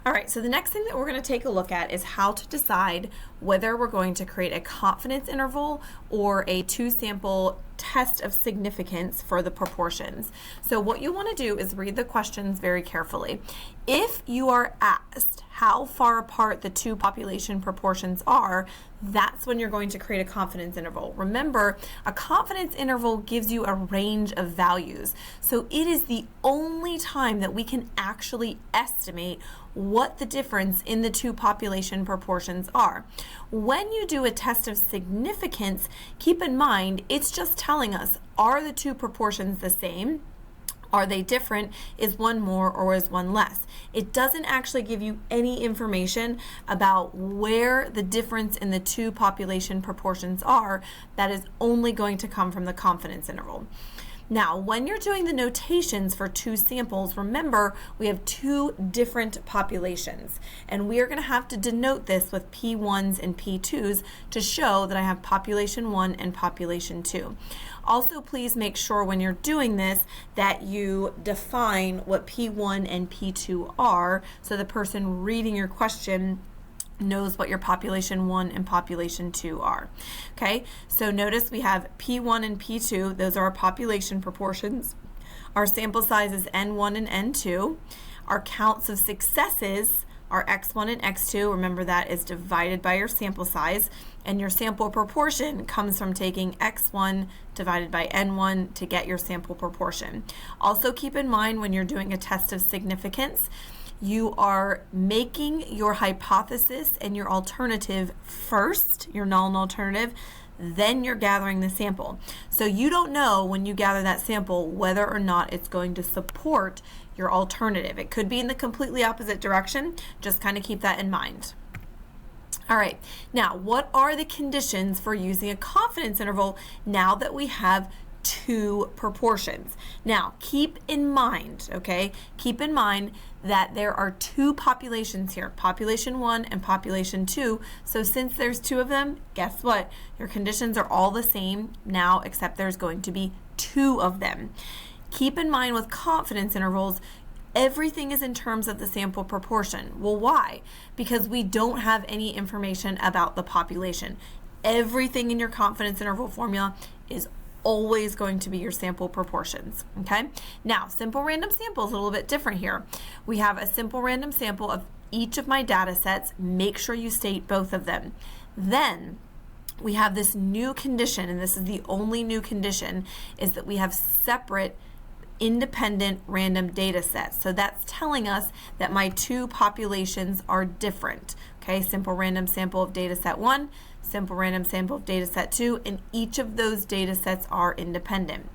All right, so the next thing that we're going to take a look at is how to decide whether we're going to create a confidence interval or a two-sample test of significance for the proportions. So what you want to do is read the questions very carefully. If you are asked how far apart the two population proportions are, that's when you're going to create a confidence interval. Remember, a confidence interval gives you a range of values. So it is the only time that we can actually estimate what the difference in the two population proportions are. When you do a test of significance, keep in mind, it's just telling us, are the two proportions the same? Are they different? Is one more or is one less? It doesn't actually give you any information about where the difference in the two population proportions are. That is only going to come from the confidence interval. Now, when you're doing the notations for two samples, remember we have two different populations, and we are going to have to denote this with P1s and P2s to show that I have population 1 and population 2. Also, please make sure when you're doing this that you define what P1 and P2 are so the person reading your question knows what your population 1 and population 2 are. Okay, so notice we have P1 and P2, those are our population proportions. Our sample size is N1 and N2. Our counts of successes are X1 and X2. Remember, that is divided by your sample size, and your sample proportion comes from taking X1 divided by N1 to get your sample proportion. Also keep in mind when you're doing a test of significance, you are making your hypothesis and your alternative first, your null and alternative, then you're gathering the sample. So you don't know when you gather that sample whether or not it's going to support your alternative. It could be in the completely opposite direction. Just kind of keep that in mind. All right, now what are the conditions for using a confidence interval now that we have two proportions? Now, keep in mind, okay, keep in mind that there are two populations here, population 1 and population 2. So since there's two of them, guess what? Your conditions are all the same now, except there's going to be two of them. Keep in mind with confidence intervals, everything is in terms of the sample proportion. Well, why? Because we don't have any information about the population. Everything in your confidence interval formula is always going to be your sample proportions, okay? Now, simple random sample is a little bit different here. We have a simple random sample of each of my data sets. Make sure you state both of them. Then we have this new condition, and this is the only new condition, is that we have separate independent random data sets. So that's telling us that my two populations are different. Okay, simple random sample of data set 1, simple random sample of data set 2, and each of those data sets are independent.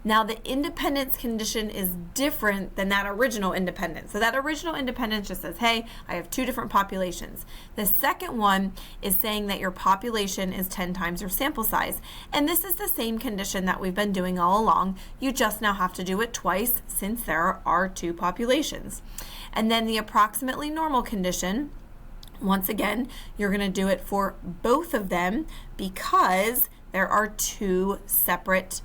Now the independence condition is different than that original independence. So that original independence just says, hey, I have two different populations. The second one is saying that your population is 10 times your sample size. And this is the same condition that we've been doing all along. You just now have to do it twice since there are two populations. And then the approximately normal condition, once again, you're going to do it for both of them because there are two separate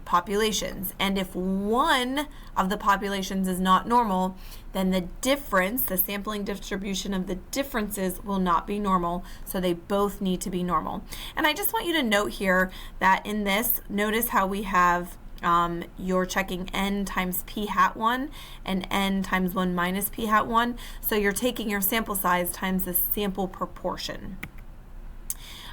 populations. And if one of the populations is not normal, then the difference, the sampling distribution of the differences will not be normal. So they both need to be normal. And I just want you to note here that in this, notice how we have you're checking n times p hat 1 and n times 1 minus p hat 1. So you're taking your sample size times the sample proportion.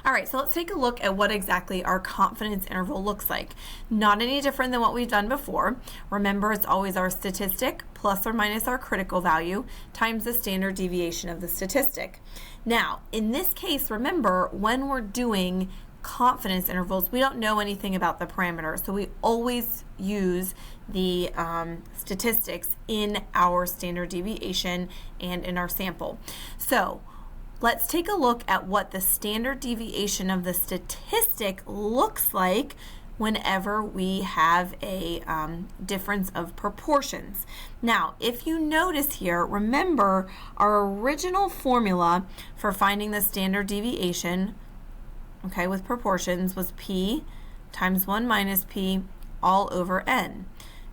All right, so let's take a look at what exactly our confidence interval looks like. Not any different than what we've done before. Remember, it's always our statistic plus or minus our critical value times the standard deviation of the statistic. Now, in this case, remember, when we're doing confidence intervals, we don't know anything about the parameters, so we always use the statistics in our standard deviation and in our sample. So let's take a look at what the standard deviation of the statistic looks like whenever we have a difference of proportions. Now, if you notice here, remember our original formula for finding the standard deviation, okay, with proportions was p times 1 minus p all over n.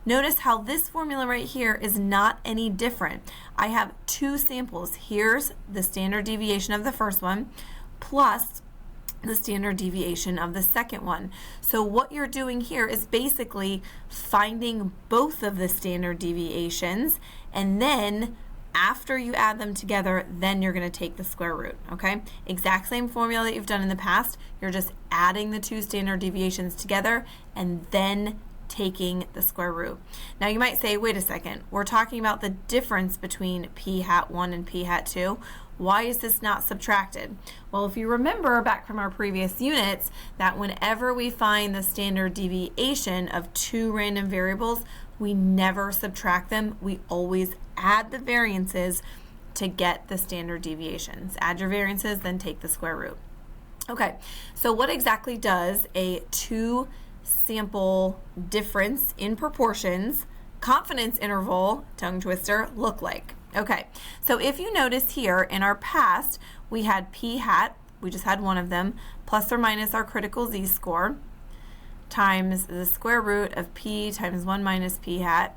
Notice how this formula right here is not any different. I have two samples. Here's the standard deviation of the first one plus the standard deviation of the second one. So what you're doing here is basically finding both of the standard deviations, and then after you add them together, then you're going to take the square root, okay? Exact same formula that you've done in the past. You're just adding the two standard deviations together and then taking the square root. Now you might say, wait a second, we're talking about the difference between p hat 1 and p hat 2. Why is this not subtracted? Well, if you remember back from our previous units that whenever we find the standard deviation of two random variables, we never subtract them. We always add the variances to get the standard deviations. Add your variances, then take the square root. Okay, so what exactly does a two sample difference in proportions confidence interval, tongue twister, look like? Okay, so if you notice here in our past, we had p hat, we just had one of them, plus or minus our critical z-score, times the square root of p times 1 minus p hat,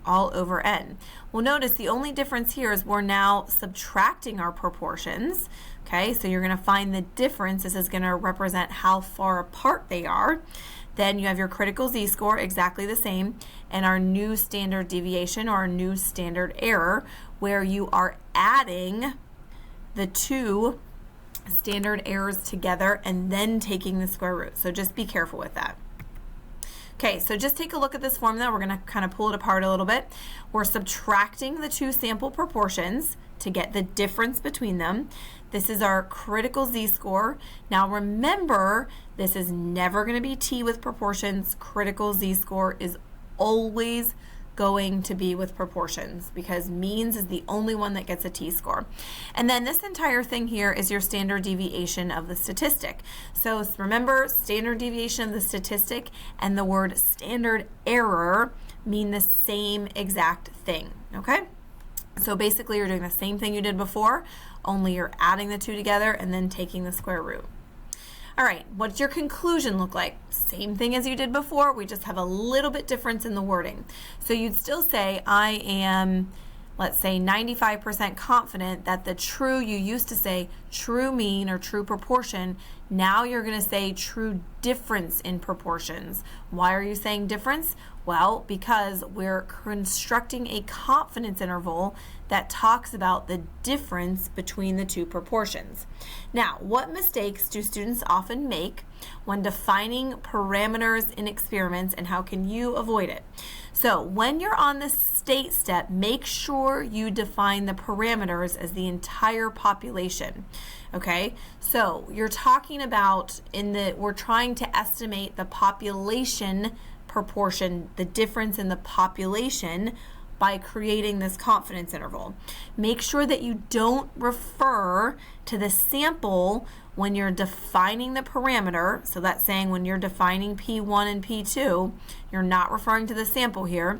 all over n. Well, notice the only difference here is we're now subtracting our proportions. Okay, so you're going to find the difference. This is going to represent how far apart they are. Then you have your critical z-score, exactly the same, and our new standard deviation or our new standard error, where you are adding the two standard errors together and then taking the square root. So just be careful with that. Okay, so just take a look at this formula. We're going to kind of pull it apart a little bit. We're subtracting the two sample proportions to get the difference between them. This is our critical z-score. Now remember, this is never going to be t with proportions. Critical z-score is always going to be with proportions because means is the only one that gets a t-score. And then this entire thing here is your standard deviation of the statistic. So remember, standard deviation of the statistic and the word standard error mean the same exact thing, okay? So basically you're doing the same thing you did before, only you're adding the two together and then taking the square root. All right, what's your conclusion look like? Same thing as you did before, we just have a little bit difference in the wording. So you'd still say, I am, let's say 95% confident that the true, you used to say true mean or true proportion, now you're going to say true difference in proportions. Why are you saying difference? Well, because we're constructing a confidence interval that talks about the difference between the two proportions. Now, what mistakes do students often make when defining parameters in experiments, and how can you avoid it? So when you're on the state step, make sure you define the parameters as the entire population. Okay, so you're talking about we're trying to estimate the population proportion, the difference in the population by creating this confidence interval. Make sure that you don't refer to the sample when you're defining the parameter. So that's saying when you're defining P1 and P2, you're not referring to the sample here.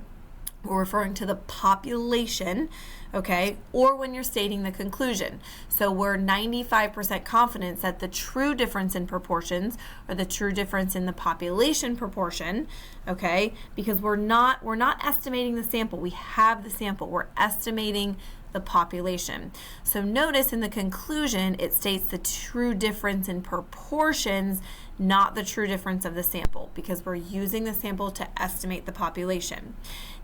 We're referring to the population, okay, or when you're stating the conclusion. So we're 95% confident that the true difference in proportions or the true difference in the population proportion, okay, because we're not estimating the sample. We have the sample. We're estimating the population. So notice in the conclusion it states the true difference in proportions, not the true difference of the sample, because we're using the sample to estimate the population.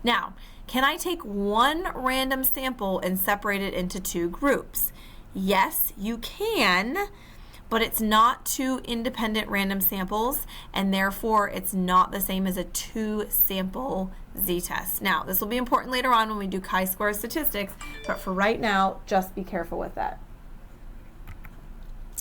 Now, can I take one random sample and separate it into two groups? Yes, you can, but it's not two independent random samples, and therefore it's not the same as a two-sample z-test. Now, this will be important later on when we do chi-square statistics, but for right now, just be careful with that.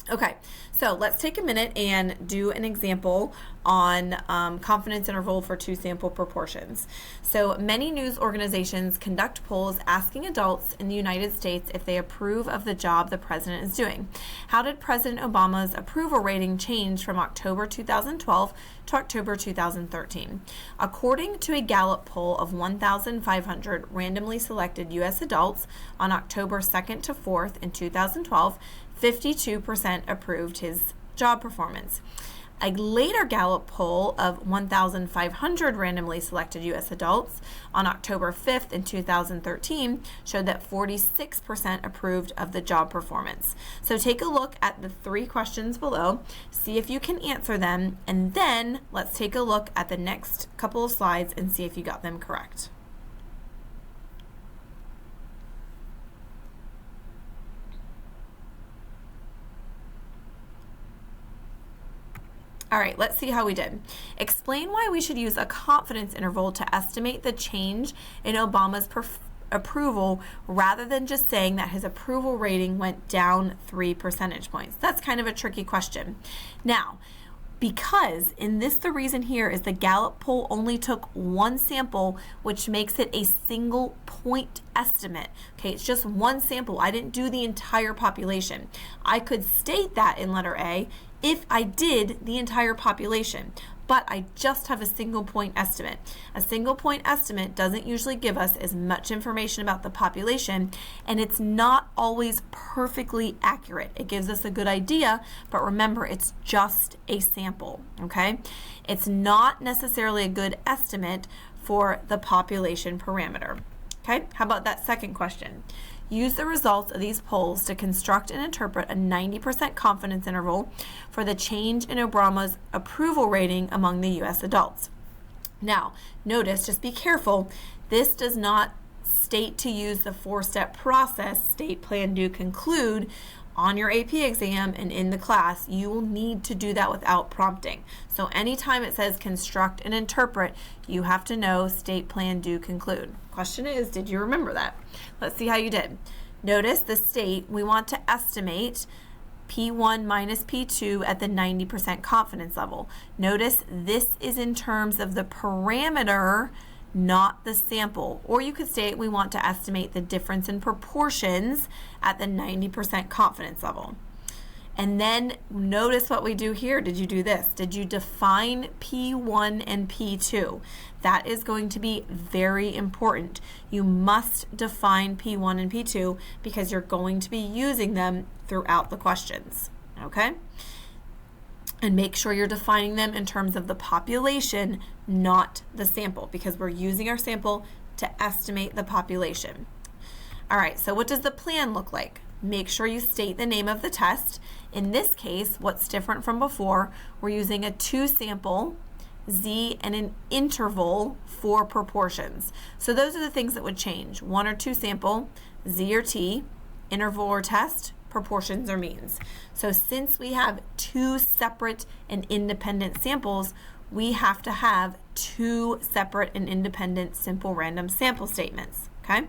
Okay, so let's take a minute and do an example on confidence interval for two sample proportions. So many news organizations conduct polls asking adults in the United States if they approve of the job the president is doing. How did President Obama's approval rating change from October 2012 to October 2013? According to a Gallup poll of 1,500 randomly selected U.S. adults on October 2nd to 4th in 2012, 52% approved his job performance. A later Gallup poll of 1,500 randomly selected U.S. adults on October 5th in 2013 showed that 46% approved of the job performance. So take a look at the 3 questions below, see if you can answer them, and then let's take a look at the next couple of slides and see if you got them correct. All right, let's see how we did. Explain why we should use a confidence interval to estimate the change in Obama's approval rather than just saying that his approval rating went down 3 percentage points. That's kind of a tricky question. Now, because the reason here is the Gallup poll only took 1 sample, which makes it a single point estimate. Okay, it's just 1 sample. I didn't do the entire population. I could state that in letter A if I did the entire population, but I just have a single point estimate. A single point estimate doesn't usually give us as much information about the population, and it's not always perfectly accurate. It gives us a good idea, but remember, it's just a sample, okay? It's not necessarily a good estimate for the population parameter, okay? How about that second question? Use the results of these polls to construct and interpret a 90% confidence interval for the change in Obama's approval rating among the U.S. adults. Now, notice, just be careful, this does not state to use the 4-step process, state, plan, do, conclude, on your AP exam and in the class. You will need to do that without prompting. So anytime it says construct and interpret, you have to know state, plan, do, conclude. Question is, did you remember that? Let's see how you did. Notice the state, we want to estimate P1 minus P2 at the 90% confidence level. Notice this is in terms of the parameter, not the sample. Or you could state we want to estimate the difference in proportions at the 90% confidence level. And then notice what we do here. Did you do this? Did you define P1 and P2? That is going to be very important. You must define P1 and P2 because you're going to be using them throughout the questions, okay? And make sure you're defining them in terms of the population, not the sample, because we're using our sample to estimate the population. All right, so what does the plan look like? Make sure you state the name of the test. In this case, what's different from before, we're using a 2-sample, Z, and an interval for proportions. So those are the things that would change. 1 or 2 sample, Z or T, interval or test, proportions or means. So since we have 2 separate and independent samples, we have to have 2 separate and independent simple random sample statements, okay?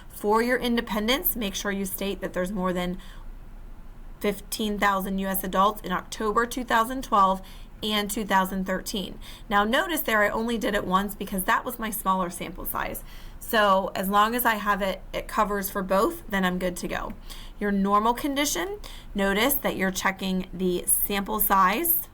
For your independence, make sure you state that there's more than 15,000 U.S. adults in October 2012 and 2013. Now notice there I only did it once because that was my smaller sample size. So as long as I have it covers for both, then I'm good to go. Your normal condition, notice that you're checking the sample size,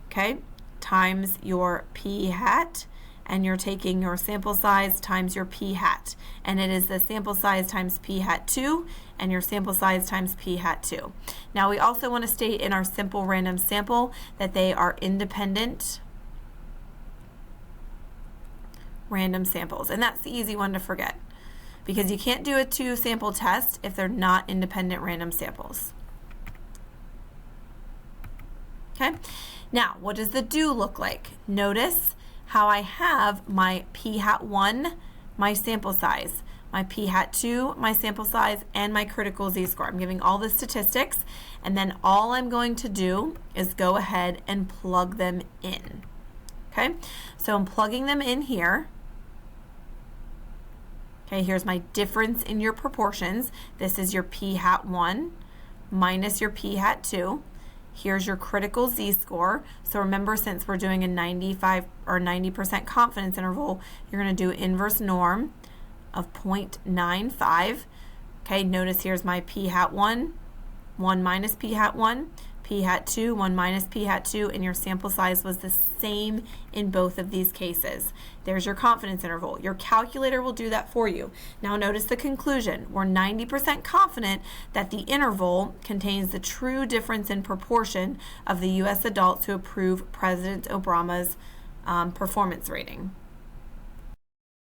okay, times your p hat, and you're taking your sample size times your p hat. And it is the sample size times p hat 2 and your sample size times p hat 2. Now we also want to state in our simple random sample that they are independent random samples. And that's the easy one to forget because you can't do a 2-sample test if they're not independent random samples. Okay, now what does the do look like? Notice how I have my p hat 1, my sample size, my p hat 2, my sample size, and my critical z-score. I'm giving all the statistics, and then all I'm going to do is go ahead and plug them in. Okay, so I'm plugging them in here. Okay, here's my difference in your proportions. This is your p hat 1 minus your p hat 2. Here's your critical z-score. So remember, since we're doing a 95 or 90% confidence interval, you're going to do inverse norm of 0.95. Okay, notice here's my p hat 1, 1 minus p hat 1, p p hat 2, 1 minus p hat 2, and your sample size was the same in both of these cases. There's your confidence interval. Your calculator will do that for you. Now notice the conclusion. We're 90% confident that the interval contains the true difference in proportion of the U.S. adults who approve President Obama's performance rating.